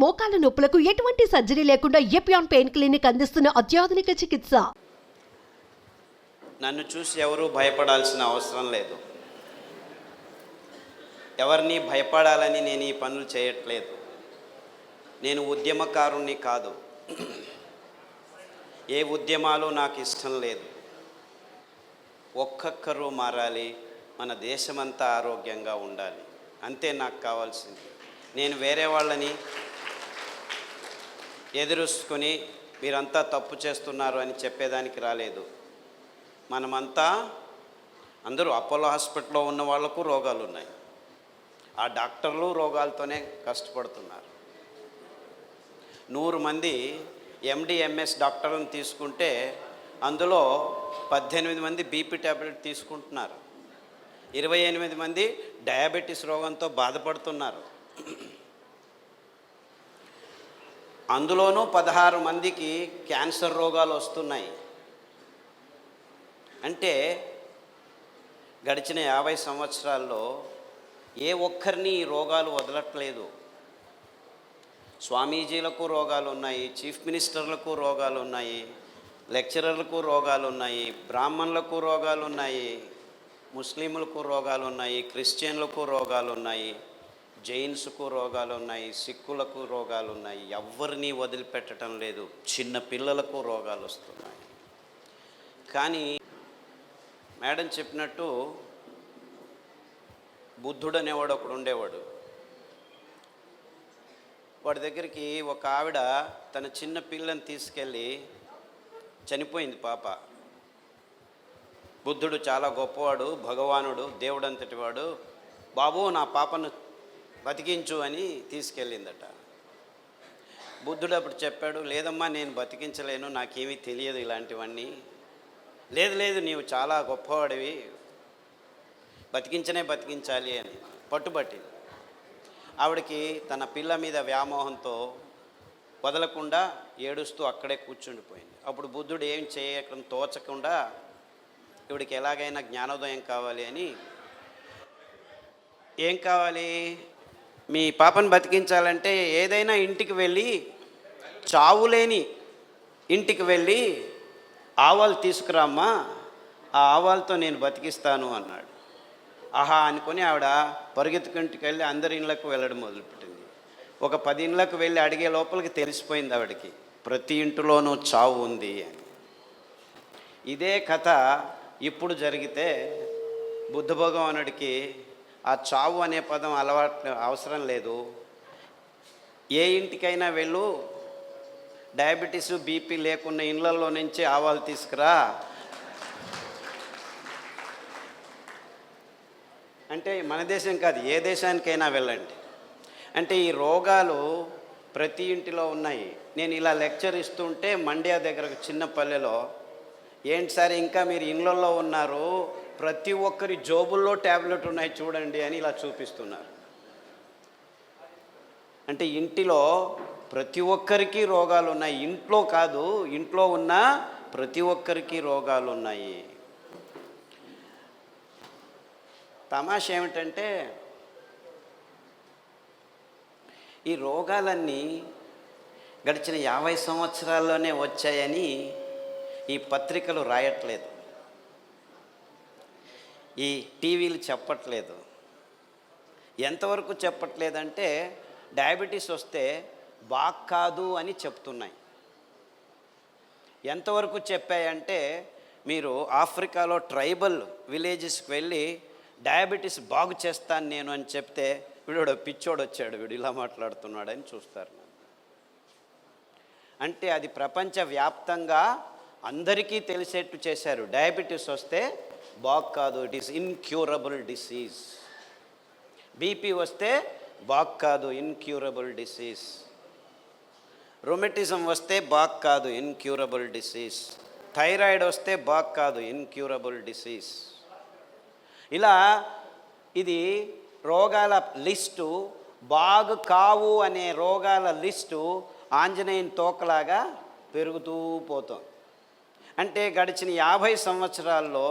మోకాల నొప్పులకు ఎటువంటి సర్జరీ లేకుండా ఎపియాన్ పెయిన్ క్లినిక్ అందిస్తున్న అత్యాధునిక చికిత్స. నన్ను చూసి ఎవరూ భయపడాల్సిన అవసరం లేదు. ఎవరిని భయపడాలని నేను ఈ పనులు చేయట్లేదు. నేను ఉద్యమకారుణ్ణి కాదు. ఏ ఉద్యమాలు నాకు ఇష్టం లేదు. ఒక్కొక్కరు మారాలి, మన దేశమంతా ఆరోగ్యంగా ఉండాలి, అంతే నాకు కావాల్సింది. నేను వేరే వాళ్ళని ఎదురుసుకొని మీరంతా తప్పు చేస్తున్నారు అని చెప్పేదానికి రాలేదు. మనమంతా అందరూ అపోలో హాస్పిటల్లో ఉన్న వాళ్లకు రోగాలు ఉన్నాయి. ఆ డాక్టర్లు రోగాలతోనే కష్టపడుతున్నారు. 100 మంది ఎండి ఎంఎస్ డాక్టర్లను తీసుకుంటే అందులో 18 మంది బీపీ ట్యాబ్లెట్ తీసుకుంటున్నారు. 28 మంది డయాబెటీస్ రోగంతో బాధపడుతున్నారు. అందులోనూ 16 మందికి క్యాన్సర్ రోగాలు వస్తున్నాయి. అంటే గడిచిన 50 సంవత్సరాల్లో ఏ ఒక్కరిని ఈ రోగాలు వదలట్లేదు. స్వామీజీలకు రోగాలు ఉన్నాయి, చీఫ్ మినిస్టర్లకు రోగాలు ఉన్నాయి, లెక్చరర్లకు రోగాలు ఉన్నాయి, బ్రాహ్మణులకు రోగాలు ఉన్నాయి, ముస్లింలకు రోగాలు ఉన్నాయి, క్రిస్టియన్లకు రోగాలు ఉన్నాయి, జైన్స్కు రోగాలు ఉన్నాయి, సిక్కులకు రోగాలు ఉన్నాయి. ఎవరిని వదిలిపెట్టడం లేదు. చిన్న పిల్లలకు రోగాలు వస్తున్నాయి. కానీ మేడం చెప్పినట్టు బుద్ధుడు అనేవాడు ఒకడు ఉండేవాడు. వాడి దగ్గరికి ఒక ఆవిడ తన చిన్న పిల్లని తీసుకెళ్ళి, చనిపోయింది పాప. బుద్ధుడు చాలా గొప్పవాడు, భగవానుడు, దేవుడు అంతటి వాడు. బాబు నా పాపను బతికించు అని తీసుకెళ్ళిందట. బుద్ధుడు అప్పుడు చెప్పాడు, లేదమ్మా నేను బతికించలేను, నాకేమీ తెలియదు ఇలాంటివన్నీ. లేదు నీవు చాలా గొప్పవాడివి, బతికించాలి అని పట్టుబట్టింది. ఆవిడకి తన పిల్ల మీద వ్యామోహంతో వదలకుండా ఏడుస్తూ అక్కడే కూర్చుండిపోయింది. అప్పుడు బుద్ధుడు ఏం చేయడం తోచకుండా ఇవిడికి ఎలాగైనా జ్ఞానోదయం కావాలి అని, ఏం కావాలి, మీ పాపను బతికించాలంటే ఏదైనా ఇంటికి వెళ్ళి, చావులేని ఇంటికి వెళ్ళి ఆవాలు తీసుకురామ్మా, ఆ ఆవాలతో నేను బతికిస్తాను అన్నాడు. ఆహా అనుకొని ఆవిడ పరిగెత్తుకుంటికి వెళ్ళి అందరి ఇళ్ళకు వెళ్ళడం మొదలుపెట్టింది. ఒక 10 ఇళ్ళకు వెళ్ళి అడిగే లోపలికి తెలిసిపోయింది ఆవిడకి ప్రతి ఇంటిలోనూ చావు ఉంది అని. ఇదే కథ ఇప్పుడు జరిగితే బుద్ధ భగవానుడికి ఆ చావు అనే పదం అవసరం లేదు. ఏ ఇంటికైనా వెళ్ళు, డయాబెటీస్ బీపీ లేకున్న ఇళ్ళల్లో నుంచి ఆవాలు తీసుకురా అంటే మన దేశం కాదు, ఏ దేశానికైనా వెళ్ళండి. అంటే ఈ రోగాలు ప్రతి ఇంటిలో ఉన్నాయి. నేను ఇలా లెక్చర్ ఇస్తుంటే మండ్యా దగ్గర చిన్న పల్లెలో, ఏంటి సార్ ఇంకా మీరు ఇళ్ళల్లో ఉన్నారు, ప్రతి ఒక్కరి జోబుల్లో ట్యాబ్లెట్ ఉన్నాయి చూడండి అని ఇలా చూపిస్తున్నారు. అంటే ఇంటిలో ప్రతి ఒక్కరికి రోగాలు ఉన్నాయి. ఇంట్లో కాదు, ఇంట్లో ఉన్న ప్రతి ఒక్కరికి రోగాలు ఉన్నాయి. తమాషా ఏమిటంటే ఈ రోగాలన్నీ గడిచిన 50 సంవత్సరాల్లోనే వచ్చాయని ఈ పత్రికలు రాయట్లేదు, ఈ టీవీలు చెప్పట్లేదు. ఎంతవరకు చెప్పట్లేదంటే డయాబెటీస్ వస్తే బాగ్ కాదు అని చెప్తున్నాయి. ఎంతవరకు చెప్పాయంటే, మీరు ఆఫ్రికాలో ట్రైబల్ విలేజెస్కి వెళ్ళి డయాబెటీస్ బాగు చేస్తాను నేను అని చెప్తే, వీడు పిచ్చోడు వచ్చాడు, వీడు ఇలా మాట్లాడుతున్నాడని చూస్తారు. అంటే అది ప్రపంచవ్యాప్తంగా అందరికీ తెలిసేట్టు చేశారు. డయాబెటీస్ వస్తే బాగు కాదు, it is incurable disease. BP వస్తే బాగు కాదు, ఇన్క్యూరబుల్ డిసీజ్. రొమెటిజం వస్తే బాగు కాదు, ఇన్క్యూరబుల్ డిసీజ్. థైరాయిడ్ వస్తే బాగు కాదు, ఇన్క్యూరబుల్ డిసీజ్. ఇలా ఇది రోగాల లిస్టు, బాగు కావు అనే రోగాల లిస్టు ఆంజనేయుని తోకలాగా పెరుగుతూ పోతుంది. అంటే గడిచిన 50 సంవత్సరాల్లో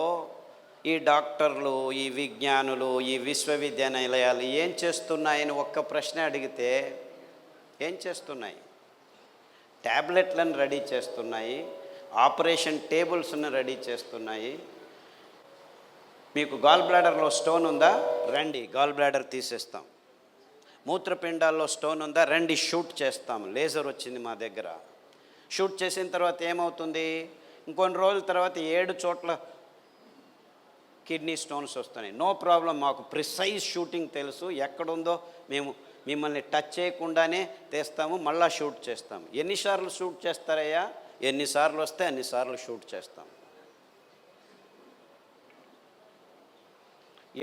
ఈ డాక్టర్లు, ఈ విజ్ఞానులు, ఈ విశ్వవిద్యానిలయాలు ఏం చేస్తున్నాయని ఒక్క ప్రశ్న అడిగితే ఏం చేస్తున్నాయి? ట్యాబ్లెట్లను రెడీ చేస్తున్నాయి, ఆపరేషన్ టేబుల్స్ను రెడీ చేస్తున్నాయి. మీకు గాల్ బ్లాడర్లో స్టోన్ ఉందా? రండి, గాల్ బ్లాడర్ తీసేస్తాం. మూత్రపిండాల్లో స్టోన్ ఉందా? రండి, షూట్ చేస్తాం. లేజర్ వచ్చింది మా దగ్గర. షూట్ చేసిన తర్వాత ఏమవుతుంది? ఇంకొన్ని రోజుల తర్వాత 7 చోట్ల కిడ్నీ స్టోన్స్ వస్తున్నాయి. నో ప్రాబ్లం, మాకు ప్రిసైజ్ షూటింగ్ తెలుసు, ఎక్కడుందో మేము మిమ్మల్ని టచ్ చేయకుండానే తీస్తాము, మళ్ళా షూట్ చేస్తాము. ఎన్నిసార్లు షూట్ చేస్తారయ్యా? ఎన్నిసార్లు వస్తే అన్నిసార్లు షూట్ చేస్తాం.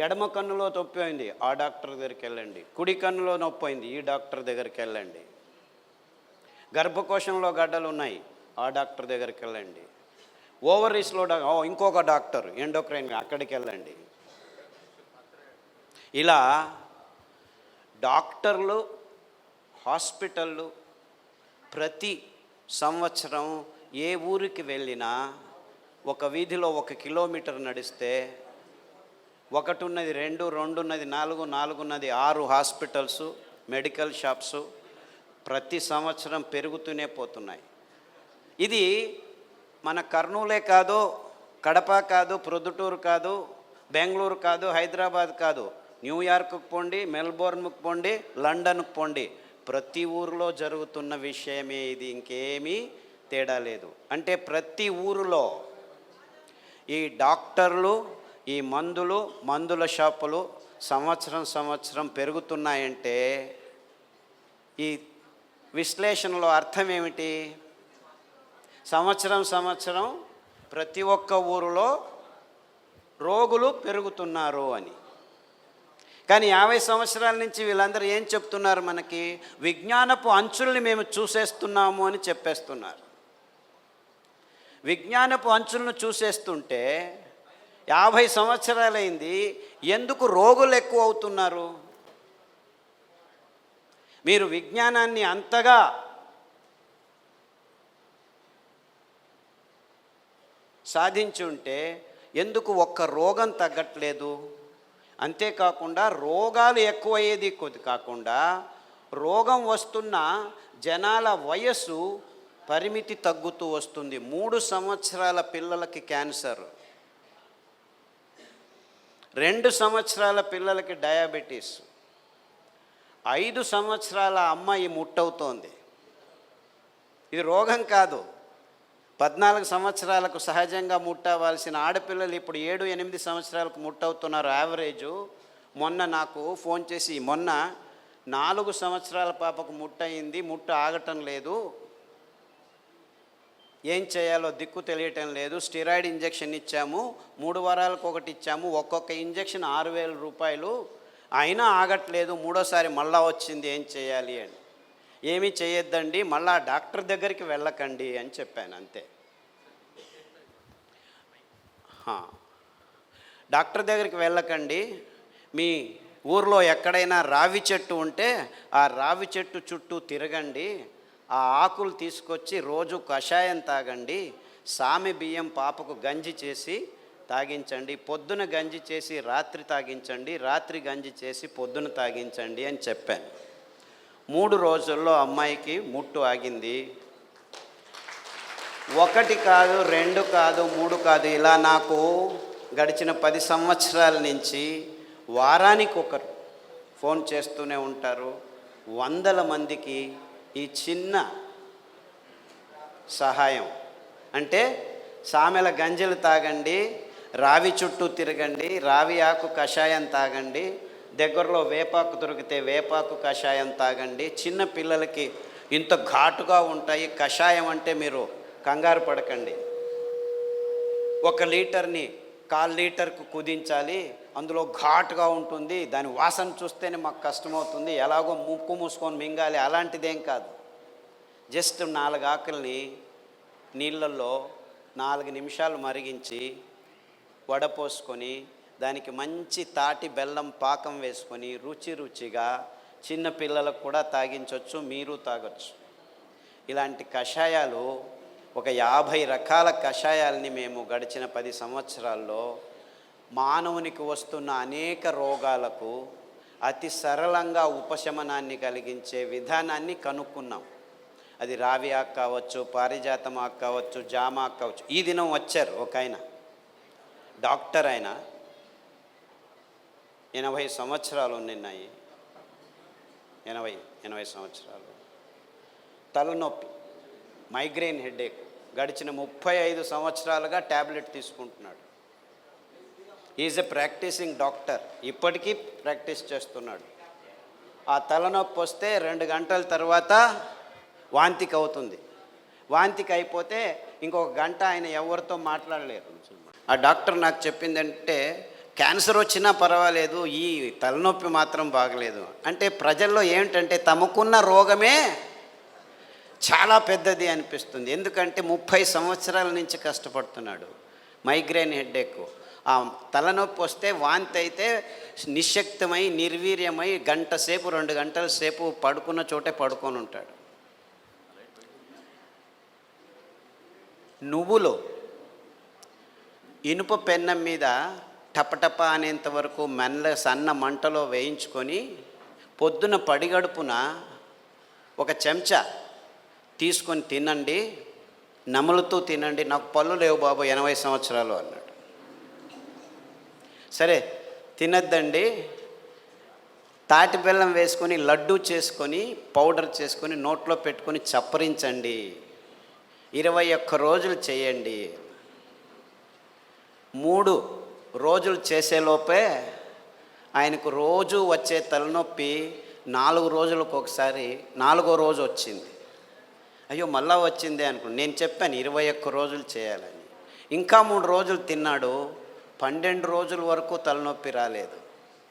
ఎడమ కన్నులో నొప్పి అయింది, ఆ డాక్టర్ దగ్గరికి వెళ్ళండి. కుడి కన్నులో నొప్పి అయింది, ఈ డాక్టర్ దగ్గరికి వెళ్ళండి. గర్భకోశంలో గడ్డలు ఉన్నాయి, ఆ డాక్టర్ దగ్గరికి వెళ్ళండి. ఓవరీస్లో ఇంకొక డాక్టర్ ఎండోక్రైన్, అక్కడికి వెళ్ళండి. ఇలా డాక్టర్లు, హాస్పిటళ్ళు ప్రతి సంవత్సరం ఏ ఊరికి వెళ్ళినా ఒక వీధిలో 1 కిలోమీటర్ నడిస్తే 1 ఉన్నది 2, 2 ఉన్నది 4, 4 ఉన్నది 6 హాస్పిటల్స్, మెడికల్ షాప్స్ ప్రతి సంవత్సరం పెరుగుతూనే పోతున్నాయి. ఇది మన కర్నూలే కాదు, కడప కాదు, ప్రొద్దుటూరు కాదు, బెంగళూరు కాదు, హైదరాబాద్ కాదు, న్యూయార్క్కి పోండి, మెల్బోర్న్కి పోండి, లండన్కి పోండి, ప్రతి ఊరిలో జరుగుతున్న విషయమే ఇది. ఇంకేమీ తేడా లేదు. అంటే ప్రతి ఊరిలో ఈ డాక్టర్లు, ఈ మందుల షాపులు సంవత్సరం పెరుగుతున్నాయంటే ఈ విశ్లేషణలో అర్థం ఏమిటి? సంవత్సరం ప్రతి ఒక్క ఊరిలో రోగులు పెరుగుతున్నారు అని. కానీ 50 సంవత్సరాల నుంచి వీళ్ళందరూ ఏం చెప్తున్నారు? మనకి విజ్ఞానపు అంచుల్ని మేము చూసేస్తున్నాము అని చెప్పేస్తున్నారు. విజ్ఞానపు అంచులను చూసేస్తుంటే 50 సంవత్సరాలైంది, ఎందుకు రోగులు ఎక్కువ అవుతున్నారు? మీరు విజ్ఞానాన్ని అంతగా సాధించి ఉంటే ఎందుకు ఒక్క రోగం తగ్గట్లేదు? అంతేకాకుండా రోగాలు ఎక్కువయ్యేది కాకుండా రోగం వస్తున్న జనాల వయస్సు పరిమితి తగ్గుతూ వస్తుంది. 3 సంవత్సరాల పిల్లలకి క్యాన్సర్, 2 సంవత్సరాల పిల్లలకి డయాబెటీస్, 5 సంవత్సరాల అమ్మాయి ముట్టవుతోంది. ఇది రోగం కాదు. 14 సంవత్సరాలకు సహజంగా ముట్టవలసిన ఆడపిల్లలు ఇప్పుడు 7-8 సంవత్సరాలకు ముట్టవుతున్నారు యావరేజు. మొన్న నాకు ఫోన్ చేసి, మొన్న 4 సంవత్సరాల పాపకు ముట్టయింది, ముట్టు ఆగటం లేదు, ఏం చేయాలో దిక్కు తెలియటం లేదు, స్టిరాయిడ్ ఇంజెక్షన్ ఇచ్చాము, 3 వారాలకు ఒకటి ఇచ్చాము, ఒక్కొక్క ఇంజెక్షన్ 6,000 రూపాయలు, అయినా ఆగట్లేదు, 3వసారి మళ్ళా వచ్చింది, ఏం చేయాలి అని. ఏమీ చేయొద్దండి, మళ్ళా డాక్టర్ దగ్గరికి వెళ్ళకండి అని చెప్పాను, అంతే. డాక్టర్ దగ్గరికి వెళ్ళకండి, మీ ఊర్లో ఎక్కడైనా రావి చెట్టు ఉంటే ఆ రావి చెట్టు చుట్టూ తిరగండి, ఆ ఆకులు తీసుకొచ్చి రోజు కషాయం తాగండి, సామె బియ్యం పాపకు గంజి చేసి తాగించండి, పొద్దున గంజి చేసి రాత్రి తాగించండి, రాత్రి గంజి చేసి పొద్దున తాగించండి అని చెప్పాను. 3 రోజుల్లో అమ్మాయికి ముట్టు ఆగింది. 1 కాదు, 2 కాదు, 3 కాదు, ఇలా నాకు గడిచిన 10 సంవత్సరాల నుంచి వారానికి ఒకరు ఫోన్ చేస్తూనే ఉంటారు. 100 మందికి ఈ చిన్న సహాయం అంటే సామెల గంజలు తాగండి, రావి చుట్టూ తిరగండి, రావి ఆకు కషాయం తాగండి, దగ్గరలో వేపాకు దొరికితే వేపాకు కషాయం తాగండి. చిన్న పిల్లలకి ఇంత ఘాటుగా ఉంటాయి కషాయం అంటే మీరు కంగారు పడకండి. 1 లీటర్ని 1/4 లీటర్కు కుదించాలి, అందులో ఘాటుగా ఉంటుంది, దాని వాసన చూస్తేనే మాకు కష్టమవుతుంది, ఎలాగో ముక్కు మూసుకొని మింగాలి, అలాంటిదేం కాదు. జస్ట్ 4 ఆకుల్ని నీళ్ళల్లో 4 నిమిషాలు మరిగించి వడపోసుకొని దానికి మంచి తాటి బెల్లం పాకం వేసుకొని రుచిగా చిన్న పిల్లలకు కూడా తాగించవచ్చు, మీరు తాగొచ్చు. ఇలాంటి కషాయాలు ఒక 50 రకాల కషాయాలని మేము గడిచిన 10 సంవత్సరాల్లో మానవునికి వస్తున్న అనేక రోగాలకు అతి సరళంగా ఉపశమనాన్ని కలిగించే విధానాన్ని కనుక్కున్నాం. అది రావి ఆకు కావచ్చు, పారిజాతం ఆకు కావచ్చు, జామ ఆకు కావచ్చు. ఈ దినం వచ్చారు ఒక ఆయన, డాక్టర్ ఆయన, 80 సంవత్సరాలు నిన్నాయి, 80 సంవత్సరాలు. తలనొప్పి, మైగ్రేన్ హెడేక్, గడిచిన 35 సంవత్సరాలుగా ట్యాబ్లెట్ తీసుకుంటున్నాడు. ఈజ్ ఎ ప్రాక్టీసింగ్ డాక్టర్, ఇప్పటికీ ప్రాక్టీస్ చేస్తున్నాడు. ఆ తలనొప్పి వస్తే 2 గంటల తర్వాత వాంతికి అవుతుంది. వాంతికి అయిపోతే ఇంకొక గంట ఆయన ఎవరితో మాట్లాడలేరు. ఆ డాక్టర్ నాకు చెప్పిందంటే, క్యాన్సర్ వచ్చినా పర్వాలేదు, ఈ తలనొప్పి మాత్రం బాగలేదు. అంటే ప్రజల్లో ఏమిటంటే తమకున్న రోగమే చాలా పెద్దది అనిపిస్తుంది. ఎందుకంటే 30 సంవత్సరాల నుంచి కష్టపడుతున్నాడు. మైగ్రేన్ హెడేక్, ఆ తలనొప్పి వస్తే వాంతి అయితే నిశ్శక్తమై నిర్వీర్యమై గంట సేపు 2 గంటల సేపు పడుకున్న చోటే పడుకొని ఉంటాడు. నువ్వులు ఇనుప పెన్నం మీద టపటప అనేంత వరకు సన్న మంటలో వేయించుకొని పొద్దున పడిగడుపున ఒక చెంచా తీసుకొని తినండి, నములుతూ తినండి. నాకు పళ్ళు లేవు బాబు, 80 సంవత్సరాలు అన్నాడు. సరే తినద్దండి, తాటి బెల్లం వేసుకొని లడ్డు చేసుకొని పౌడర్ చేసుకొని నోట్లో పెట్టుకొని చప్పరించండి, 21 రోజులు చేయండి. 3 రోజులు చేసేలోపే ఆయనకు రోజు వచ్చే తలనొప్పి 4 రోజులకు ఒకసారి 4వ రోజు వచ్చింది. అయ్యో మళ్ళా వచ్చిందే అనుకున్నాను. నేను చెప్పాను 21 రోజులు చేయాలని. ఇంకా 3 రోజులు తిన్నాడు, 12 రోజుల వరకు తలనొప్పి రాలేదు,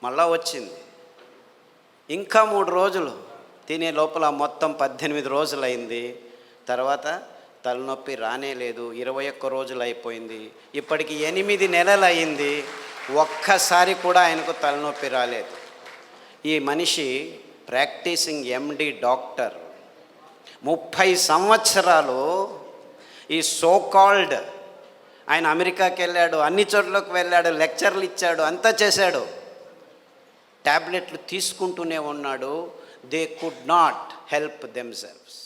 మళ్ళా వచ్చింది. ఇంకా 3 రోజులు తినే లోపల మొత్తం 18 రోజులు అయింది. తర్వాత తలనొప్పి రానే లేదు. 21 రోజులు అయిపోయింది. ఇప్పటికి 8 నెలలు అయింది, ఒక్కసారి కూడా ఆయనకు తలనొప్పి రాలేదు. ఈ మనిషి ప్రాక్టీసింగ్ ఎండి డాక్టర్, 30 సంవత్సరాలు ఈ సో కాల్డ్ ఆయన అమెరికాకి వెళ్ళాడు, అన్ని చోట్లకు వెళ్ళాడు, లెక్చర్లు ఇచ్చాడు, అంతా చేశాడు, ట్యాబ్లెట్లు తీసుకుంటూనే ఉన్నాడు. They could not help themselves.